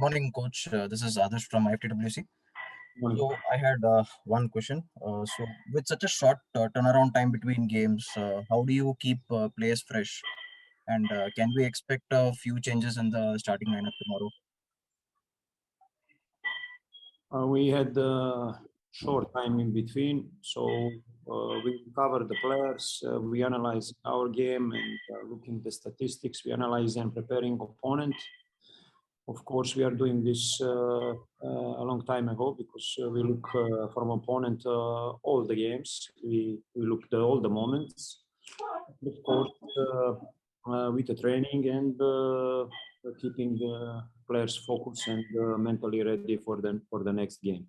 Morning, coach. This is Adarsh from IFTWC. Morning. So I had one question. So with such a short turnaround time between games, how do you keep players fresh? And can we expect a few changes in the starting lineup tomorrow? We had short time in between, so we cover the players, we analyze our game and looking the statistics, we analyze and preparing opponent. Of course, we are doing this a long time ago because we look from opponent all the games. We look all the moments. Of course, with the training and keeping the players focused and mentally ready for the next game.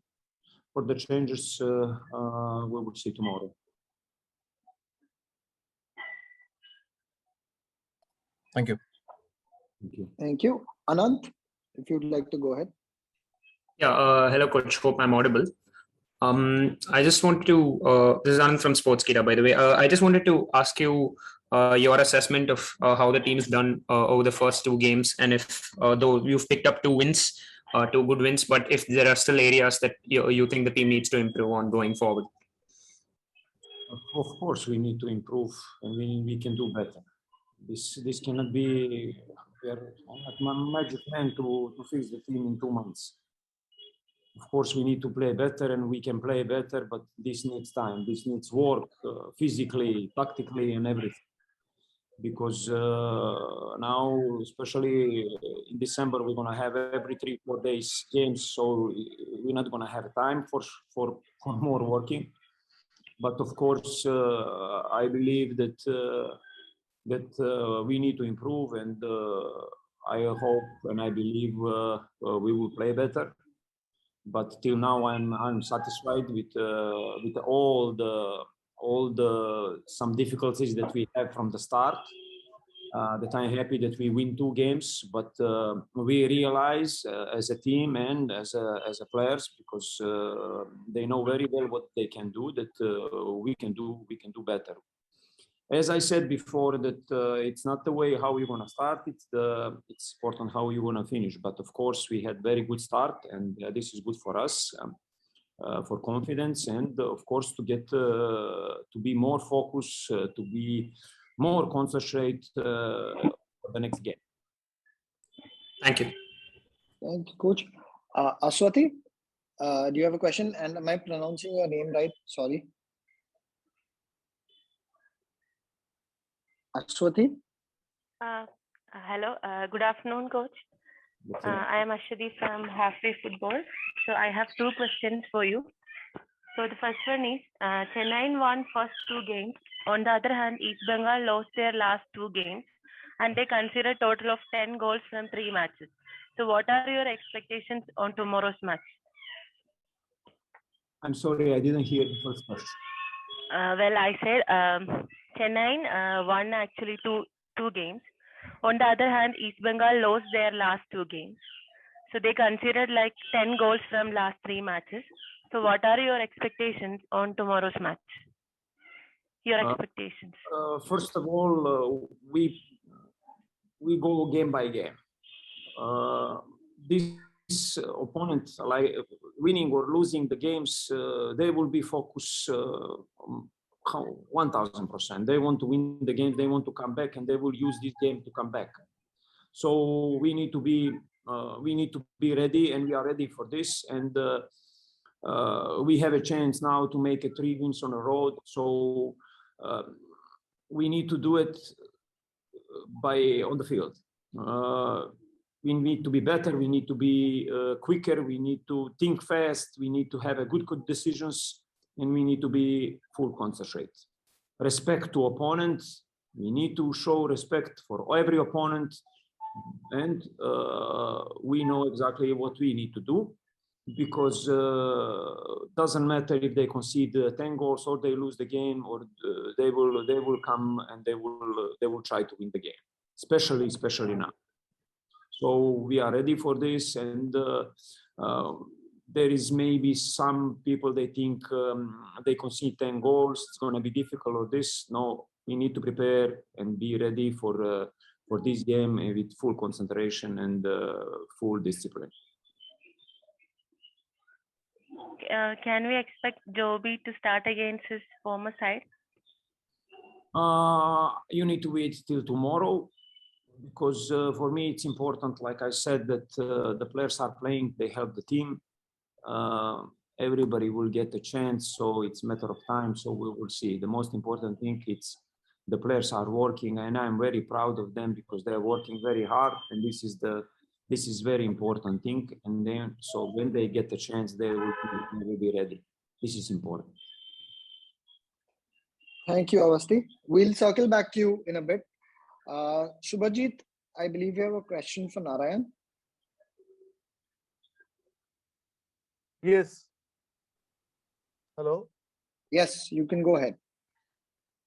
For the changes, we will see tomorrow. Thank you. Thank you. Thank you. Anand, if you'd like to go ahead. Yeah, hello, coach. Hope I'm audible. I just want to, this is Anand from Sportskeeda, by the way. I just wanted to ask you your assessment of how the team's done over the first two games, and if though you've picked up two good wins, but if there are still areas that you think the team needs to improve on going forward. Of course, we need to improve, and we can do better. This cannot be. We are not magic man to fix the team in 2 months. Of course, we need to play better, and we can play better, but this needs time. This needs work, physically, tactically, and everything. Because now, especially in December, we're gonna have every 3-4 days games, so we're not gonna have time for more working. But of course, I believe that we need to improve, and I hope and I believe we will play better. But till now, I'm satisfied with all the some difficulties that we have from the start. That I'm happy that we win 2 games, but we realize as a team and as a players, because they know very well what they can do, that we can do better. As I said before, that it's not the way how you're gonna start; it's important how you wanna finish. But of course, we had very good start, and this is good for us, for confidence, and of course to get to be more focused, to be more concentrate for the next game. Thank you. Thank you, coach. Aswati, do you have a question? And am I pronouncing your name right? Sorry. Aswati? Hello, good afternoon, coach. I am Ashwati from Halfway Football. So I have 2 questions for you. So the first one is, Chennaiyin won first 2 games. On the other hand, East Bengal lost their last 2 games, and they consider a total of 10 goals from 3 matches. So what are your expectations on tomorrow's match? I'm sorry, I didn't hear the first question. Well, I said Chennaiyin won actually two games. On the other hand, East Bengal lost their last 2 games. So they considered like 10 goals from last 3 matches. So what are your expectations on tomorrow's match? Your expectations. First of all, we go game by game. This opponent, like winning or losing the games, they will be focused 1000%. They want to win the game. They want to come back, and they will use this game to come back. So we need to be ready, and we are ready for this. And we have a chance now to make 3 wins on the road. So we need to do it on the field. We need to be better. We need to be quicker. We need to think fast. We need to have a good decisions, and we need to be full concentrate. Respect to opponents. We need to show respect for every opponent, and we know exactly what we need to do, because doesn't matter if they concede 10 goals or they lose the game, or they will come and they will try to win the game, especially now. So we are ready for this, and there is maybe some people, they think they concede 10 goals, it's going to be difficult or this. No, we need to prepare and be ready for for this game with full concentration and full discipline. Can we expect Joby to start against his former side? You need to wait till tomorrow, because for me it's important, like I said, that the players are playing, they help the team. Everybody will get a chance, so it's a matter of time, so we will see. The most important thing is the players are working, and I'm very proud of them because they're working very hard, and this is very important thing. And then, so when they get the chance, they will be ready. This is important. Thank you, Avasti. We'll circle back to you in a bit. Subhajit, I believe you have a question for Narayan. Yes. Hello. Yes, you can go ahead.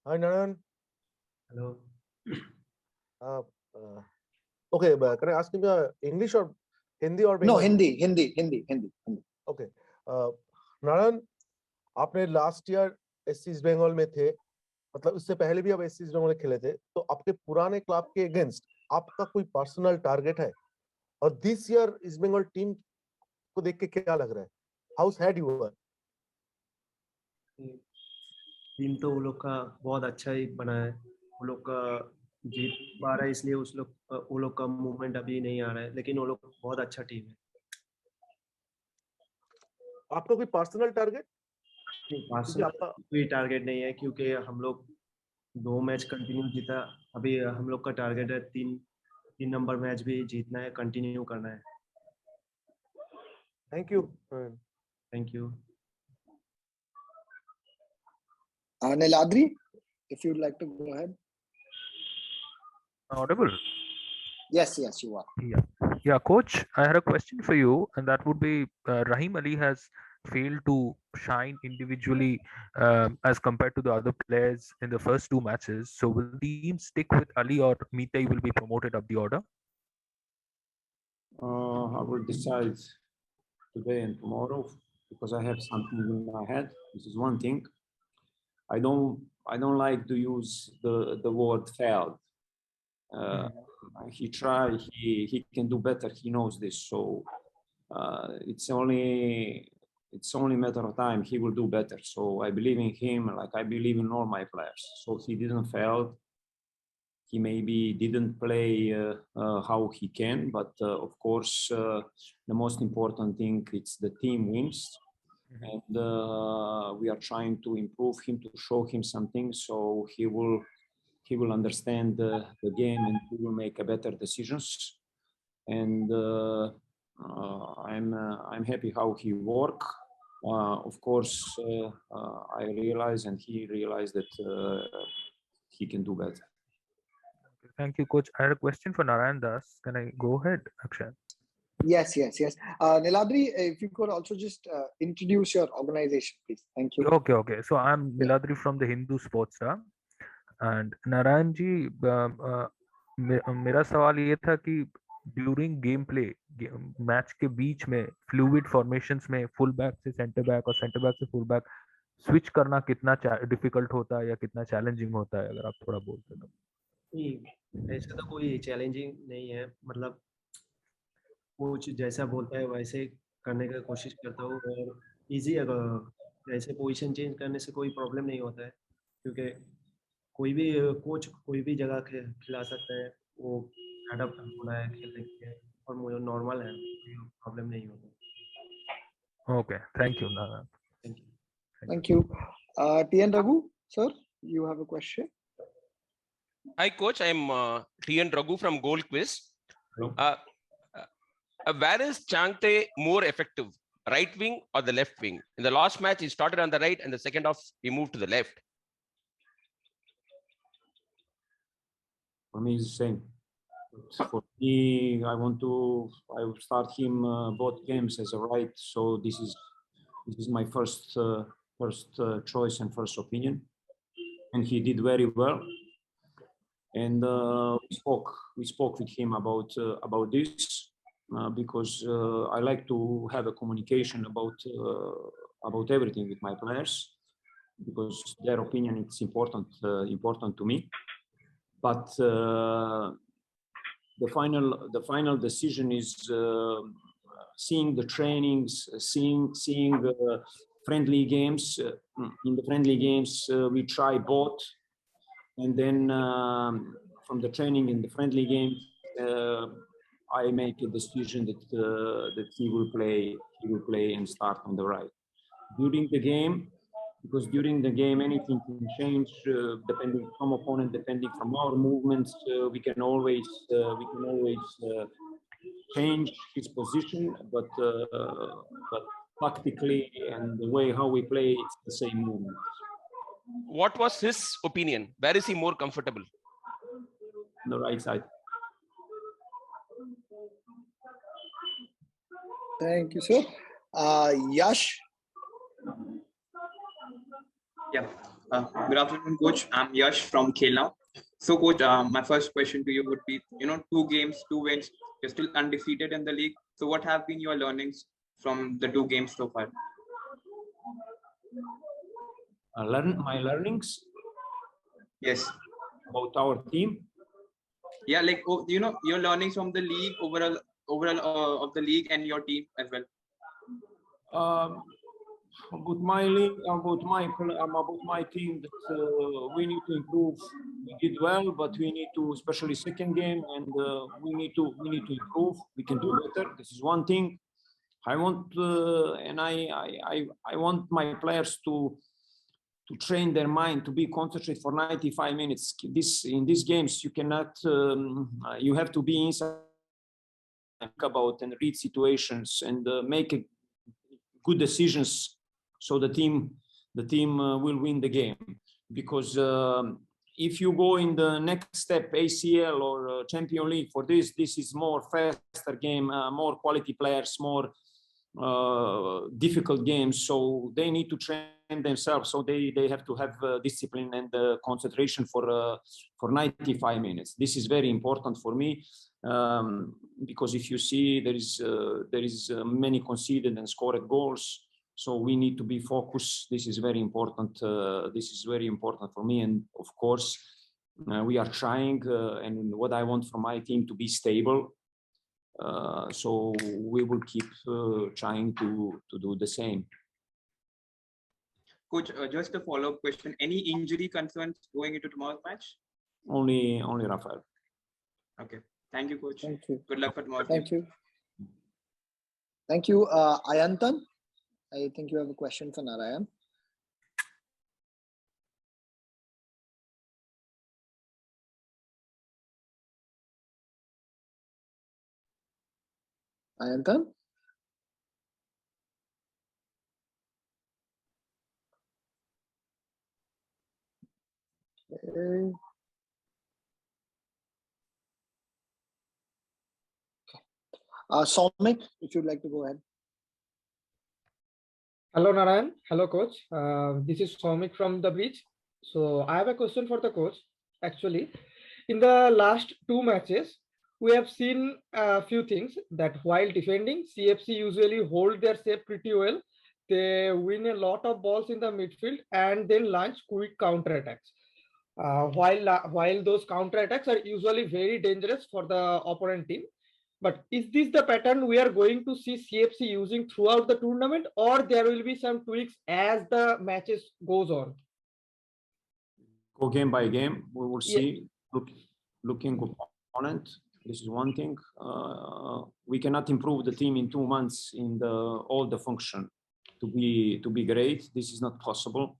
Hi, Narayan. Hello. Okay, but can I ask him English or Hindi or No, Bengali? Hindi. Okay. Narayan, आपने last year SC East Bengal में थे, मतलब उससे पहले भी आप SC East Bengal में खेले थे, तो आपके पुराने क्लब के अगेंस्ट आपका कोई पर्सनल टारगेट है? और this year East Bengal team को देख के क्या लग रहा है? How sad you are? Team तो वो लोग का बहुत अच्छा ही बना है, वो लोग का जीत पा रहा है, इसलिए वो लोग का मूवमेंट अभी नहीं आ रहा है, लेकिन वो लोग बहुत अच्छा टीम है। आपका कोई पर्सनल टारगेट? कोई टारगेट नहीं है, क्योंकि हम लोग 2 मैच कंटिन्यू जीता। अभी हम लोग का टारगेट है 3 नंबर मैच भी जीतना है, कंटिन्यू करना है। Thank you. Thank you. Niladri, if you'd like to go ahead. Audible? Yes, you are. Yeah, coach, I had a question for you, and that would be Rahim Ali has failed to shine individually as compared to the other players in the first 2 matches. So will the team stick with Ali, or Mitei will be promoted up the order? I will decide today and tomorrow, because I have something in my head. This is one thing. I don't like to use the word failed. He tried, he can do better, he knows this, so it's only matter of time, he will do better. So I believe in him, like I believe in all my players. So he didn't fail, he maybe didn't play how he can, but of course the most important thing is the team wins. And we are trying to improve him, to show him something, so he will understand the game and he will make a better decisions. And I'm happy how he work. Of course, I realize and he realized that he can do better. Thank you, coach. I had a question for Narayan Das. Can I go ahead, Akshay? Yes. Niladri, if you could also just introduce your organization, please. Thank you. Okay. So I'm Niladri from the Hindu Sports Star. And Narayan ji, मेरा सवाल ये था कि during game play, match के बीच में fluid formations में full back से centre back और सेंटर बैक से फुल बैक स्विच करना कितना डिफिकल्ट होता है या कितना चैलेंजिंग होता है, अगर आप थोड़ा बोलते तो। ऐसा तो कोई चैलेंजिंग नहीं है, मतलब कोच जैसा बोलता है वैसे करने की कोशिश करता हूँ, और इजी है। ऐसे पोजीशन चेंज करने से कोई प्रॉब्लम नहीं होता है, क्योंकि कोई भी कोच कोई भी जगह खिला सकता है, वो अडॉप्ट होना है खेलने के लिए, और मुझे नॉर्मल है, प्रॉब्लम नहीं होता। Okay, thank you, Narayan. Thank you. TN Raghu, sir, you have a question? Hi, coach. I'm TN Raghu from Gold Quiz. Where is Changte more effective, right wing or the left wing? In the last match, he started on the right, and the second half, he moved to the left. For me, it's the same. For me, I will start him both games as a right. So this is my first choice and first opinion, and he did very well. And we spoke with him about this because I like to have a communication about everything with my players, because their opinion is important to me. But the final decision is seeing the trainings, seeing friendly games. In the friendly games, we try both, and then from the training in the friendly game, I make a decision that he will play and start on the right during the game, because during the game anything can change depending from opponent, depending from our movements. We can always change his position, but tactically and the way how we play, it's the same movement. What was his opinion? Where is he more comfortable? On the right side. Thank you, sir. Yash. Yeah. Good afternoon, coach. I'm Yash from Khel now. So, coach, my first question to you would be, 2 games, 2 wins. You're still undefeated in the league. So, what have been your learnings from the 2 games so far? My learnings. Yes. About our team. Yeah, like your learnings from the league overall of the league and your team as well. About my league, about my team, that we need to improve. We did well, but we need to, especially second game, and we need to improve. We can do better. This is one thing. I want and I want my players to train their mind to be concentrated for 95 minutes. In these games, you cannot. You have to be inside, about and read situations and make good decisions, so the team will win the game. Because if you go in the next step, ACL or Champions League, for this is more faster game, more quality players, more difficult games. So they need to train themselves. So they have to have discipline and concentration for 95 minutes. This is very important for me, because if you see there is many conceded and scored goals. So we need to be focused. This is very important. This is very important for me. And of course, we are trying. And what I want from my team to be stable. So we will keep trying to do the same. Coach, just a follow-up question. Any injury concerns going into tomorrow's match? Only Rafael. Okay. Thank you, coach. Thank you. Good luck for tomorrow. Thank you. Thank you. Ayantan, I think you have a question for Narayan. Ayantan? Okay. Soumik, if you'd like to go ahead. Hello, Narayan. Hello, coach. This is Soumik from the bridge. So I have a question for the coach. Actually, in the last 2 matches, we have seen a few things that while defending, CFC usually hold their shape pretty well. They win a lot of balls in the midfield and then launch quick counterattacks. While those counterattacks are usually very dangerous for the opponent team. But is this the pattern we are going to see CFC using throughout the tournament, or there will be some tweaks as the matches goes on? Go game by game. We will see. Looking opponent. This is one thing. We cannot improve the team in 2 months in all the function to be great. This is not possible.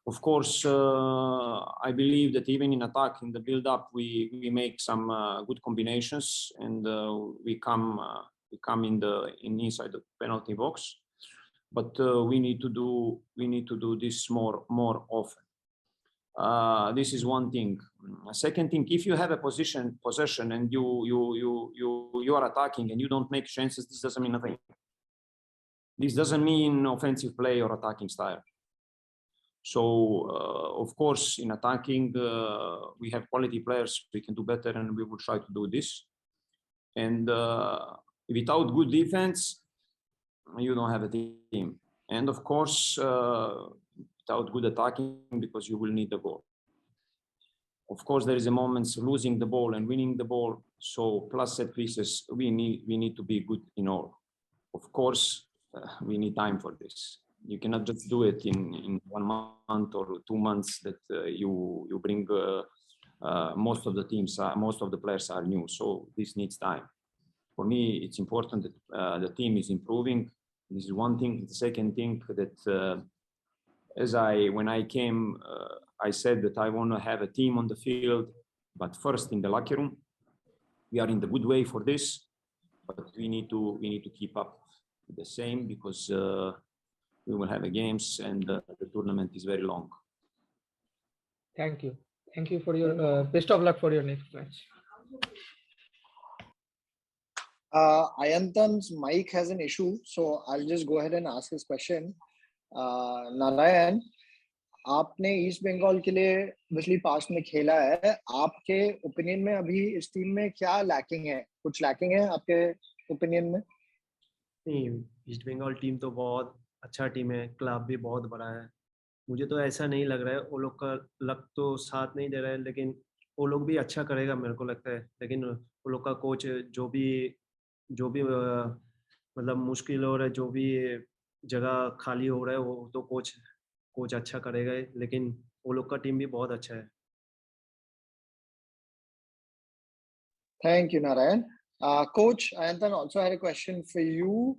Of course, I believe that even in attack, in the build-up, we make some good combinations, and we come inside the penalty box. But we need to do this more often. This is one thing. Second thing, if you have a possession and you are attacking and you don't make chances, this doesn't mean nothing. This doesn't mean offensive play or attacking style. So, of course, in attacking, we have quality players. We can do better, and we will try to do this. And without good defense, you don't have a team. And of course, without good attacking, because you will need the goal. Of course, there is a moments losing the ball and winning the ball. So plus set pieces, we need to be good in all. Of course, we need time for this. You cannot just do it in 1 month or 2 months. That you bring most of the teams, most of the players are new. So this needs time. For me, it's important that the team is improving. This is one thing. The second thing that when I came, I said that I want to have a team on the field, but first in the locker room. We are in the good way for this, but we need to keep up the same because we will have a games and the tournament is very long. Thank you. Thank you for your best of luck for your next match. Ayantan's mic has an issue, so I'll just go ahead and ask his question. Narayan, आपने east Bengal के लिए पिछली past में खेला है, आपके opinion में अभी इस टीम में क्या लैकिंग है? कुछ लैकिंग है आपके ओपिनियन में? नहीं, ईस्ट बंगाल टीम तो बहुत अच्छा टीम है, क्लब भी बहुत बड़ा है. मुझे तो ऐसा नहीं लग रहा है, वो लोग का लक तो साथ नहीं दे रहा है, लेकिन वो लोग भी अच्छा करेगा मेरे को लगता है. लेकिन वो लोग का कोच जो भी मतलब मुश्किल हो रहा है, जो भी जगह खाली हो रहा है, वो तो कोच अच्छा करेगा. लेकिन वो लोग का टीम भी बहुत अच्छा है. Thank you, Narayan. Coach, Ayantan also had a question for you.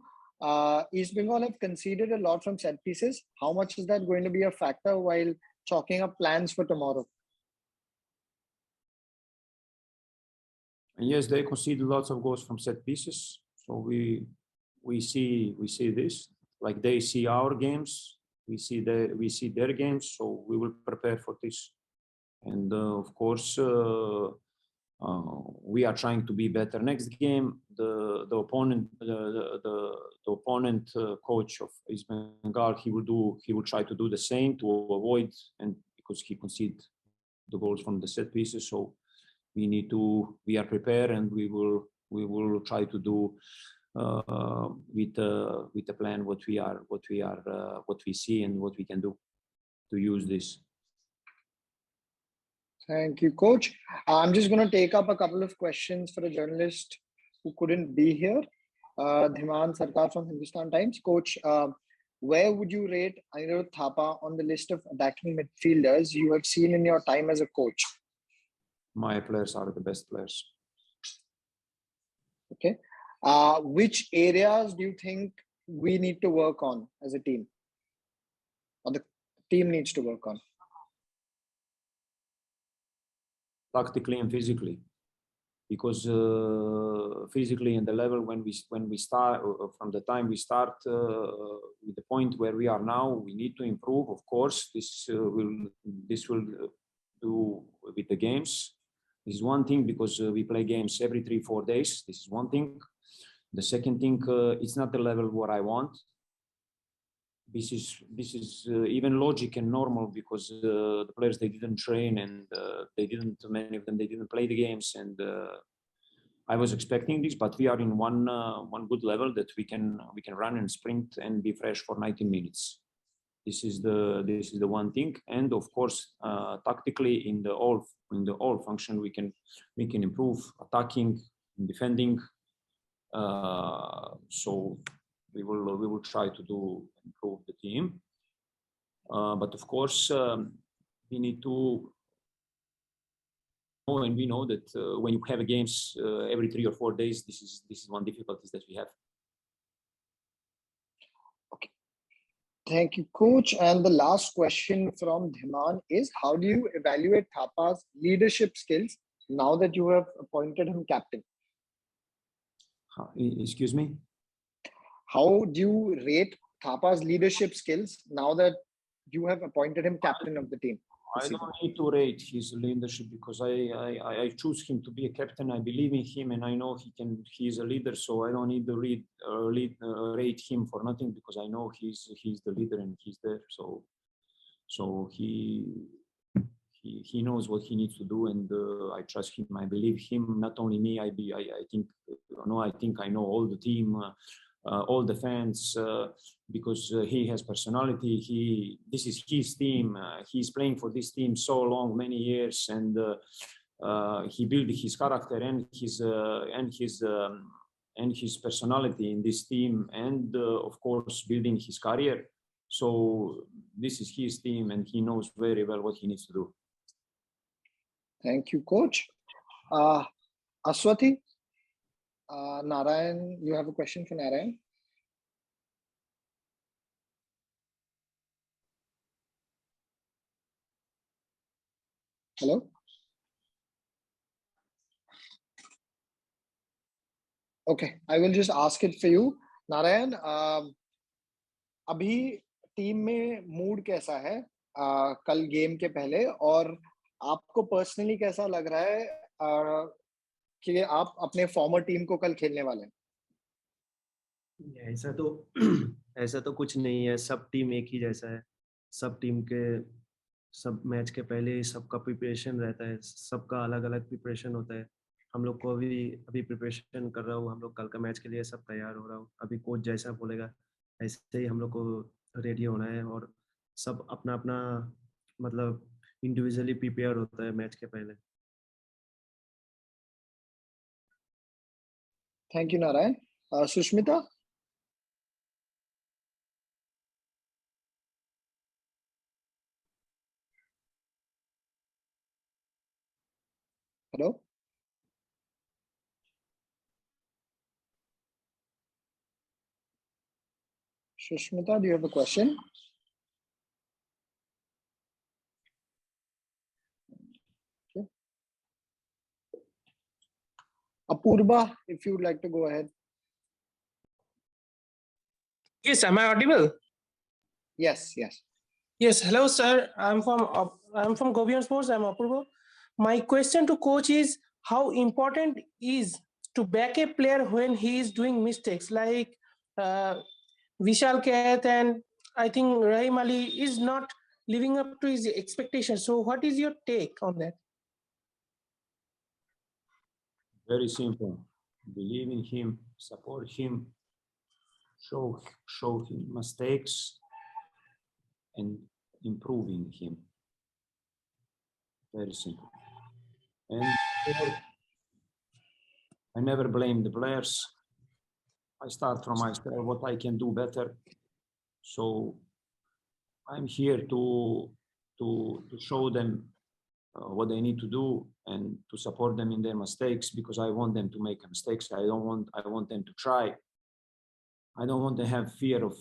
East Bengal have conceded a lot from set pieces. How much is that going to be a factor while chalking up plans for tomorrow? Yes, they conceded lots of goals from set pieces. So we see this, like they see our games, we see their games. So we will prepare for this, and of course we are trying to be better next game. The opponent coach of East Bengal, he will try to do the same to avoid, and because he conceded the goals from the set pieces. So we are prepared, and we will try to do with the plan what we see and what we can do to use this. Thank you, Coach. I'm just going to take up a couple of questions for a journalist who couldn't be here. Dhiman Sarkar from Hindustan Times. Coach, where would you rate Anirudh Thapa on the list of attacking midfielders you have seen in your time as a coach? My players are the best players. Okay. Which areas do you think we need to work on as a team, or the team needs to work on? Tactically and physically, because physically and the level when we start, from the time we start with the point where we are now, we need to improve. Of course, this will do with the games. This is one thing, because we play games every 3-4 days. This is one thing. The second thing, it's not the level what I want. This is even logic and normal, because the players, they didn't train, and many of them, they didn't play the games, and I was expecting this, but we are in one good level that we can run and sprint and be fresh for 19 minutes. This is the one thing, and of course, tactically in the all function we can improve, attacking, defending. So we will try to improve the team, but of course we need to know, and we know that when you have games every 3 or 4 days, this is one difficulties that we have. Okay, thank you, Coach. And the last question from Dhiman is: how do you evaluate Thapa's leadership skills now that you have appointed him captain? Excuse me? How do you rate Thapa's leadership skills now that you have appointed him captain of the team? I don't need to rate his leadership, because I choose him to be a captain. I believe in him, and I know he is a leader. So I don't need to rate him for nothing, because I know he's the leader and he's there. So he knows what he needs to do, and I trust him. I believe him. Not only me. I think I know all the team. all the fans because he has personality. This is his team. He's playing for this team so long, many years, and he built his character and his personality in this team, and of course building his career. So this is his team, and he knows very well what he needs to do. Thank you, coach. Aswati, Narayan, you have a question for Narayan? Hello? Okay, I will just ask it for you. Narayan, अभी team में mood कैसा है कल game के पहले, और आपको personally कैसा लग रहा है कि आप अपने फॉर्मर टीम को कल खेलने वाले हैं? ऐसा तो कुछ नहीं है, सब टीम एक ही जैसा है। सब टीम के सब मैच के पहले सबका प्रिपरेशन रहता है, सबका अलग अलग प्रिपरेशन होता है। हम लोग को अभी प्रिपरेशन कर रहा हूँ, हम लोग कल का मैच के लिए सब तैयार हो रहा हूँ। अभी कोच जैसा बोलेगा ऐसे ही हम लोग को रेडी होना है, और सब अपना अपना मतलब इंडिविजुअली प्रिपेयर होता है मैच के पहले। Thank you Narayan. Sushmita, hello. Sushmita, do you have a question? Okay. Apurva, if you would like to go ahead. Yes, am I audible? Yes, yes. Yes, hello, sir. I'm from Gobian Sports. I'm Apurva. My question to coach is, how important is to back a player when he is doing mistakes, like Vishal Kath and I think Rahim Ali is not living up to his expectations. So what is your take on that? Very simple. Believe in him, support him, show him mistakes, and improving him. Very simple. And I never blame the players. I start from myself, what I can do better. So I'm here to show them what they need to do and to support them in their mistakes, because I want them to make mistakes. I want them to try. I don't want to have fear of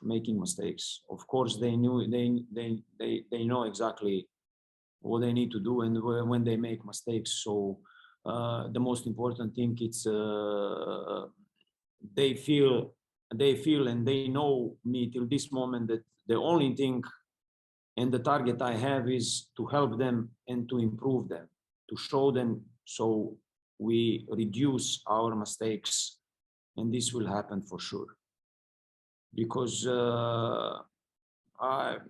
making mistakes. Of course, they know exactly what they need to do and when they make mistakes. So the most important thing is they feel and they know me till this moment that the only thing and the target I have is to help them and to improve them, to show them, so we reduce our mistakes, and this will happen for sure. Because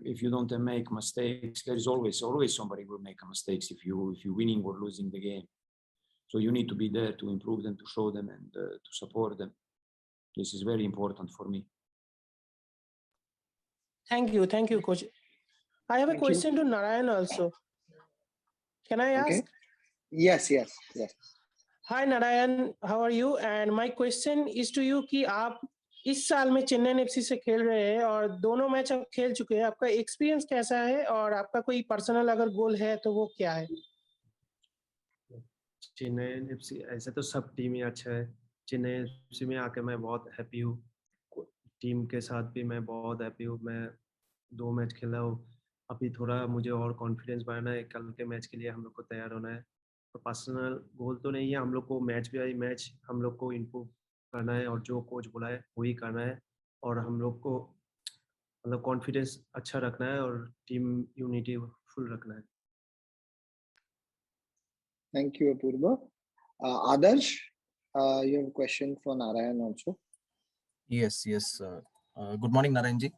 if you don't make mistakes, there is always somebody will make mistakes if you're winning or losing the game. So you need to be there to improve them, to show them, and to support them. This is very important for me. Thank you, coach. I have a question to Narayan also. Can I ask? Okay. Yes. Hi Narayan, how are you? And my question is to you कि आप इस साल में Chennai FC से खेल रहे हैं और दोनों मैच आप खेल चुके हैं, आपका एक्सपीरियंस कैसा है और आपका कोई पर्सनल अगर गोल है तो वो क्या है? चेन्नई एफसी ऐसे तो सब टीम ही अच्छा है। चेन्नई एफसी में आके मैं बहुत हैप्पी हूँ, टीम के साथ भी मैं बहुत हैप्पी हूँ। मैं 2 मैच खेला हूँ, अभी थोड़ा मुझे और कॉन्फिडेंस बढ़ाना है, कल के मैच के लिए हम लोग को तैयार होना है। तो पर्सनल गोल तो नहीं है, हम लोग को मैच हम लोग को इम्प्रूव करना है और जो कोच बोला है वही करना है, और हम लोग को मतलब कॉन्फिडेंस अच्छा रखना है और टीम यूनिटी फुल रखना है। Thank you, Apurva. Adarsh, you have a question for Narayan also. Yes. Good morning, Narayan ji.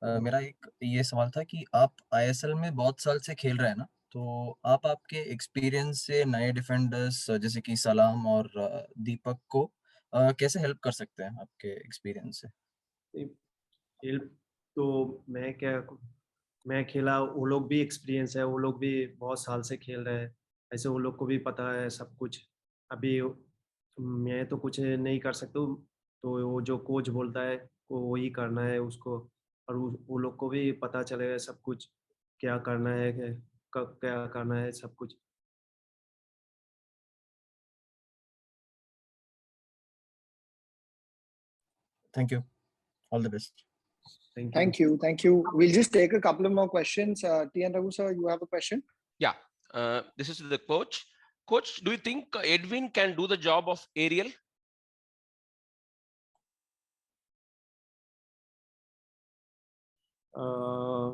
मेरा एक ये सवाल था कि आप आईएसएल में बहुत साल से खेल रहे हैं ना, तो आपके एक्सपीरियंस से नए डिफेंडर्स जैसे कि सलाम और दीपक को कैसे हेल्प कर सकते हैं आपके एक्सपीरियंस से? हेल्प तो मैं खेला, वो लोग भी एक्सपीरियंस है, वो लोग भी बहुत साल से खेल रहे हैं, ऐसे वो लोग को भी पता है सब कुछ। अभी मैं तो कुछ नहीं कर सकता हूँ, तो वो जो कोच बोलता है वो वही करना है उसको, और वो लोग को भी पता चलेगा सब कुछ, क्या करना है, कब क्या करना है, सब कुछ। Thank you. All the best. Thank you. Thank you. We'll just take a couple of more questions. TN Raghu sir, you have a question? Yeah, this is the coach. Coach, do you think Edwin can do the job of Ariel?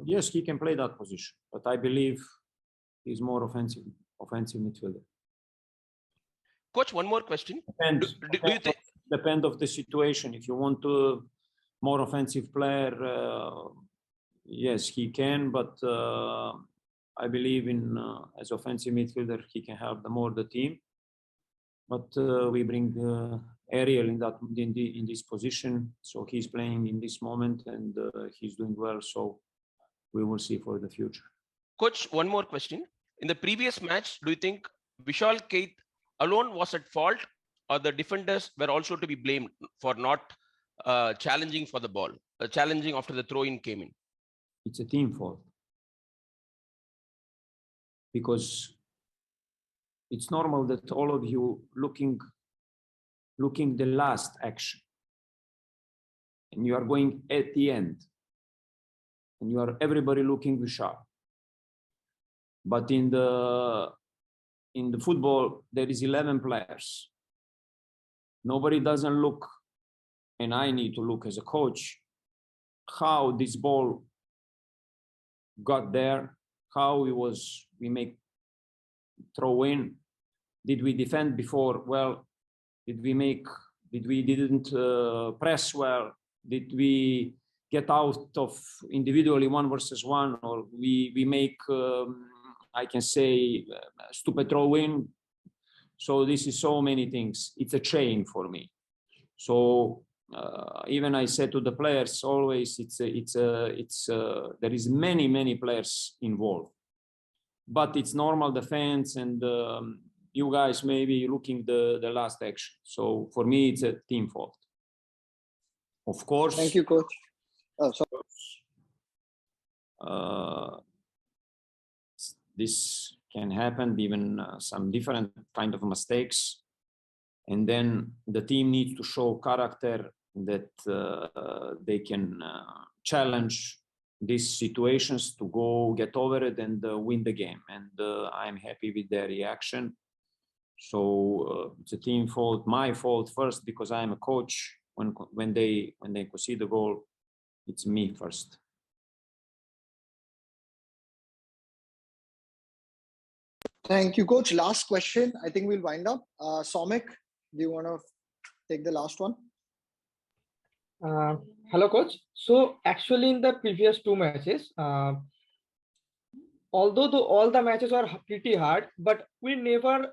Yes, he can play that position, but I believe he's more offensive midfielder. Coach, one more question. Do you think depend of the situation? If you want to more offensive player, yes, he can. But I believe in as offensive midfielder, he can help the team. But we bring Ariel in this position, so he's playing in this moment and he's doing well. So we will see for the future. Coach, one more question. In the previous match, do you think Vishal Keith alone was at fault, or the defenders were also to be blamed for not challenging for the ball, challenging after the throw-in came in? It's a team fault, because it's normal that all of you looking the last action, and you are going at the end, and you are everybody looking Vishal. But in the football, there is 11 players. Nobody doesn't look, and I need to look as a coach, how this ball got there, how we make throw in. Did we defend before? Well, did we didn't press well? Did we get out of individually 1 versus 1, or we make I can say stupid throw in? So this is so many things. It's a chain for me. So even I said to the players always, there is many players involved, but it's normal defense, and you guys maybe looking the last action. So for me, it's a team fault. Of course. Thank you, coach. Oh, sorry. This can happen, even some different kind of mistakes, and then the team needs to show character that they can challenge these situations to go get over it and win the game. And I'm happy with their reaction. So it's a team fault, my fault first, because I'm a coach. When they concede the goal, it's me first. Thank you, coach. Last question. I think we'll wind up. Somik, do you want to take the last one? Hello, coach. So actually, in the previous 2 matches, although all the matches are pretty hard, but we never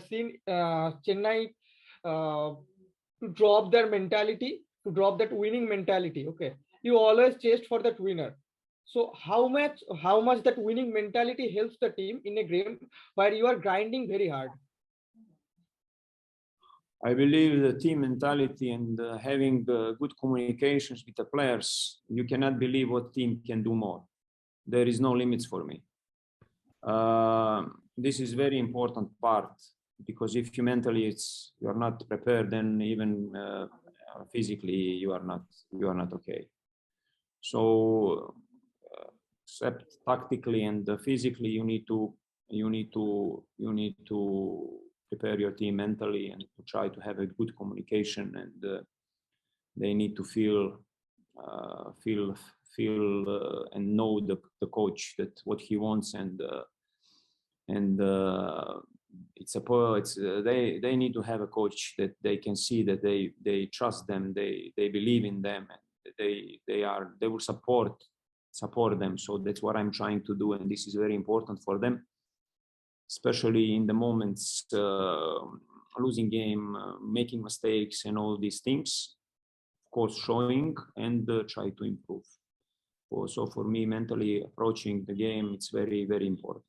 seen Chennai to drop their mentality, to drop that winning mentality. Okay, you always chased for that winner. So how much that winning mentality helps the team in a game where you are grinding very hard? I believe the team mentality and having good communications with the players, you cannot believe what team can do more. There is no limits for me. This is very important part, because if you mentally you are not prepared, then even physically you are not okay. So except tactically and physically, you need to prepare your team mentally and to try to have a good communication, and they need to feel and know the coach, that what he wants, and they need to have a coach that they can see that they trust them, they believe in them, and they will support them. So that's what I'm trying to do, and this is very important for them, especially in the moments losing game, making mistakes, and all these things. Of course, showing and try to improve. Also, for me, mentally approaching the game, it's very, very important.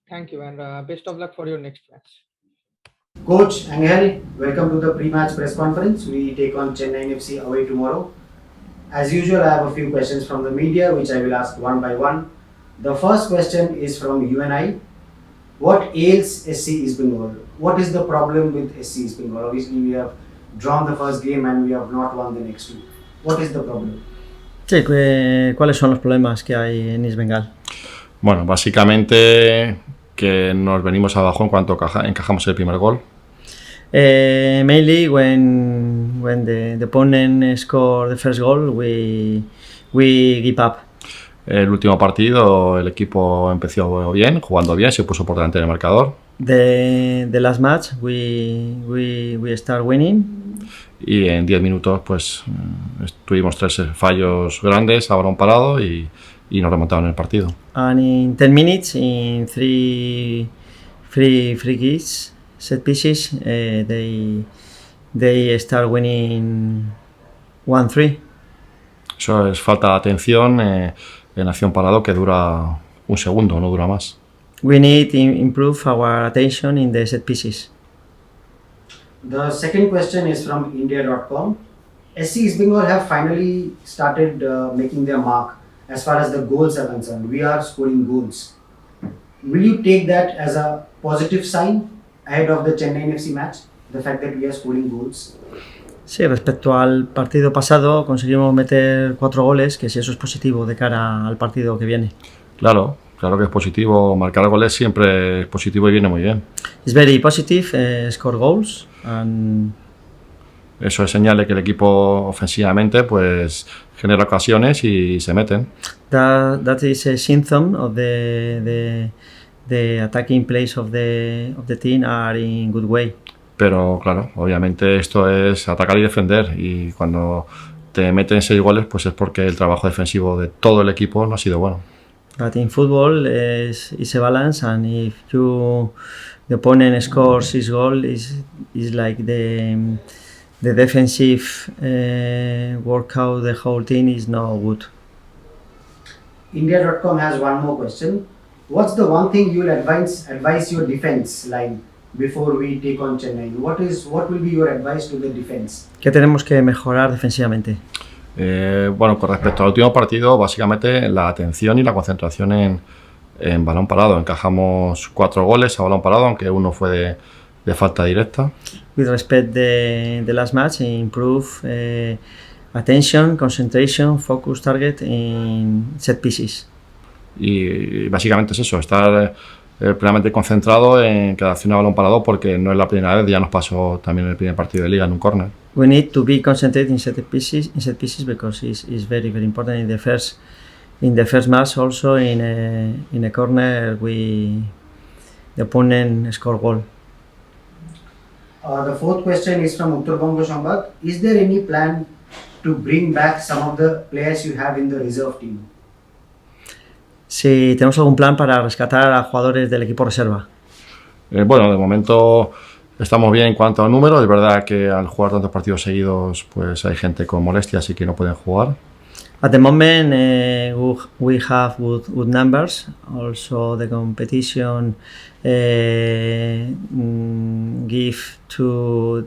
Thank you, and best of luck for your next match. Coach Angel, welcome to the pre-match press conference. We take on Chennaiyin FC away tomorrow. As usual, I have a few questions from the media, which I will ask one by one. The first question is from you and I. What ails SC East Bengal? What is the problem with SC East Bengal? Obviously, we have drawn the first game and we have not won the next two. What is the problem? Sí, ¿cuáles son los problemas que hay en East Bengal? Bueno, básicamente que nos venimos abajo en cuanto encajamos el primer gol. Mainly when the opponent score the first goal, we give up. El último partido el equipo empezó bien, jugando bien, se puso por delante del marcador. The last match we start winning. Y en 10 minutos pues tuvimos 3 fallos grandes a balón parado y nos remontaron el partido. And in 10 minutes, in 3 free kicks, set pieces, they start winning 1-3. Eso es falta de atención en acción parado que dura un segundo, no dura más. We need to improve our attention in the set pieces. The second question is from India.com. SC East Bengal have finally started making their mark as far as the goals are concerned. We are scoring goals. Will you take that as a positive sign ahead of the Chennaiyin FC match? The fact that we are scoring goals? Sí, respecto al partido pasado conseguimos meter 4 goles, que si eso es positivo de cara al partido que viene. Claro que es positivo. Marcar goles siempre es positivo y viene muy bien. It's very positive, score goals. And eso es señal de que el equipo ofensivamente pues genera ocasiones y se meten. That is a symptom of the attacking plays of the team are in good way. Pero claro, obviamente esto es atacar y defender, y cuando te meten 6 goles pues es porque el trabajo defensivo de todo el equipo no ha sido bueno. But in football is a balance, and if the opponent scores 6 goals, is like the defensive workout the whole team is not good. India.com has one more question. What's the one thing you will advise your defense line before we take on Chennai? What will be your advice to the defense? ¿Qué tenemos que mejorar defensivamente? Bueno, con respecto al último partido, básicamente la atención y la concentración en balón parado. Encajamos 4 goles a balón parado, aunque uno fue de falta directa. With respect the last match, improve attention, concentration, focus, target in set pieces. Y básicamente es eso, estar plenamente concentrado en cada acción a balón parado, porque no es la primera vez, ya nos pasó también en el primer partido de liga en un córner. We need to be concentrated in set pieces because it's very important in the first match. Also in a corner the opponent score goal. The fourth question is from Uttar Bongo Sambag. Is there any plan to bring back some of the players you have in the reserve team? Si tenemos algún plan para rescatar a jugadores del equipo reserva. Bueno, de momento estamos bien en cuanto al número. Es verdad que al jugar tantos partidos seguidos pues hay gente con molestias y que no pueden jugar. At the moment we have good numbers. Also the competition give to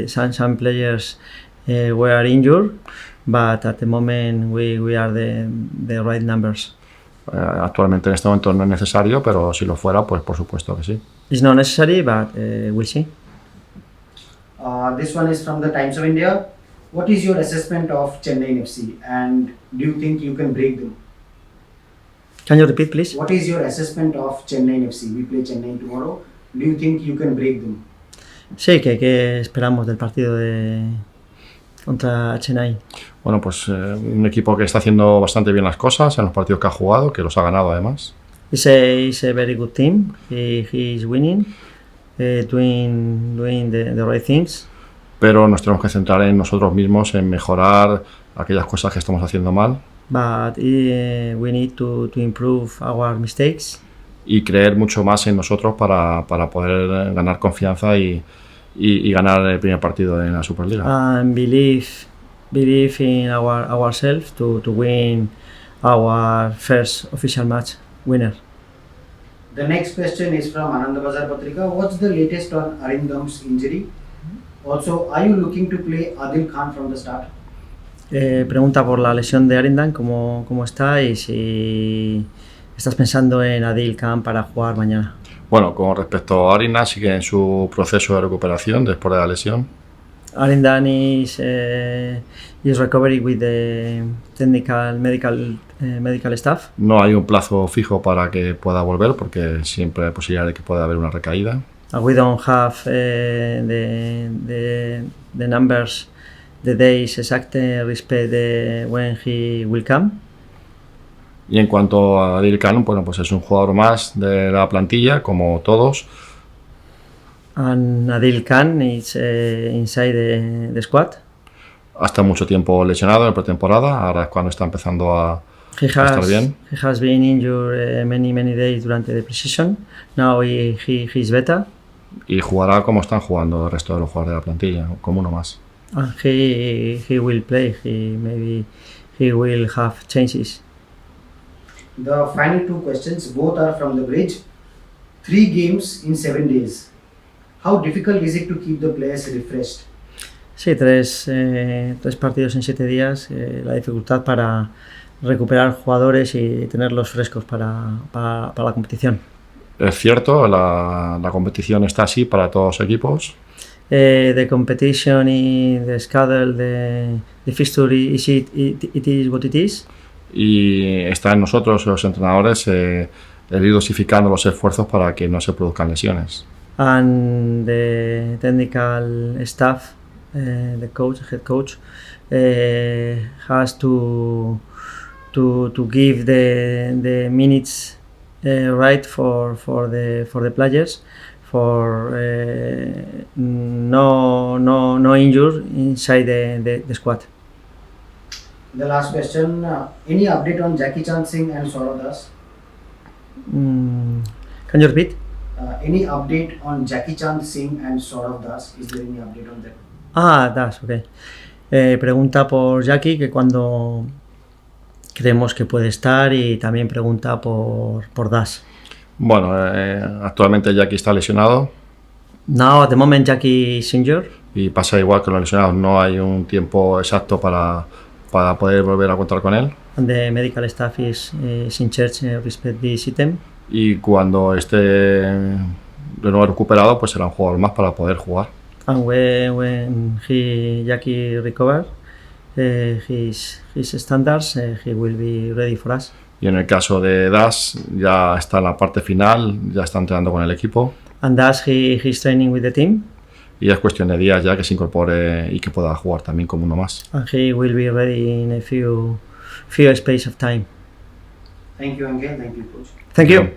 some players were injured, but at the moment we are the right numbers. Actualmente en este momento no es necesario, pero si lo fuera, pues por supuesto que sí. It's not necessary, but we'll see. This one is from the Times of India. What is your assessment of Chennaiyin FC, and do you think you can break them? Can you repeat, please? What is your assessment of Chennaiyin FC? We play Chennai tomorrow. Do you think you can break them? Sí, ¿qué esperamos del partido contra Chennai? Bueno, pues un equipo que está haciendo bastante bien las cosas en los partidos que ha jugado, que los ha ganado además. It's a very good team. He is winning, doing the right things. Pero nos tenemos que centrar en nosotros mismos, en mejorar aquellas cosas que estamos haciendo mal. But we need to improve our mistakes. y creer mucho más en nosotros para poder ganar confianza y ganar el primer partido en la Superliga. And believe in ourselves to win our first official match winner. The next question is from Anandabazar Patrika. What's the latest on Arindam's injury? Also, are you looking to play Adil Khan from the start? Pregunta por la lesión de Arindam, cómo está y si estás pensando en Adil Khan para jugar mañana. Bueno, con respecto a Arindam, sigue en su proceso de recuperación después de la lesión. Arindam is recovering with the medical staff. No hay un plazo fijo para que pueda volver porque siempre hay posibilidad de que pueda haber una recaída. We don't have the numbers, the days exact respect when he will come. Y en cuanto a Adil Khan, bueno, pues es un jugador más de la plantilla, como todos. And Adil Khan is inside the squad. Ha estado mucho tiempo lesionado en pretemporada, ahora es cuando está empezando a estar bien. He has been injured many days durante the preseason. Now he's better. Y jugará como están jugando el resto de los jugadores de la plantilla, como uno más. And he will play. Maybe he will have chances. The final two questions, both are from the bridge. 3 games in 7 days. How difficult is it to keep the players refreshed? Sí, tres partidos en 7 días. La dificultad para recuperar jugadores y tenerlos frescos para la competición. Es cierto, la competición está así para todos los equipos. The competition in the schedule, the fixture it is what it is. Y está en nosotros, los entrenadores, el ir dosificando los esfuerzos para que no se produzcan lesiones. And the technical staff, the head coach, has to give the minutes right for the players, for no injury inside the squad. The last question, any update on Jackie Chan Singh and Saurav Das? Can you repeat? Any update on Jackie Chan Singh and Saurav Das? Is there any update on that? Das, ok. Pregunta por Jackie que cuando creemos que puede estar y también pregunta por Das. Bueno, actualmente Jackie está lesionado. Now, at the moment, Jackie is injured. Y pasa igual que los lesionados, no hay un tiempo exacto para poder volver a contar con él. And the medical staff is in charge respect this item. Y cuando esté de nuevo recuperado, pues será un jugador más para poder jugar. And when Jackie recover his standards, he will be ready for us. Y en el caso de Das, ya está en la parte final, ya está entrenando con el equipo. And Das, he's training with the team. Y es cuestión de días ya que se incorpore y que pueda jugar también como uno más. And he will be ready in a few space of time. Thank you, Angel. Thank you, coach. Thank you.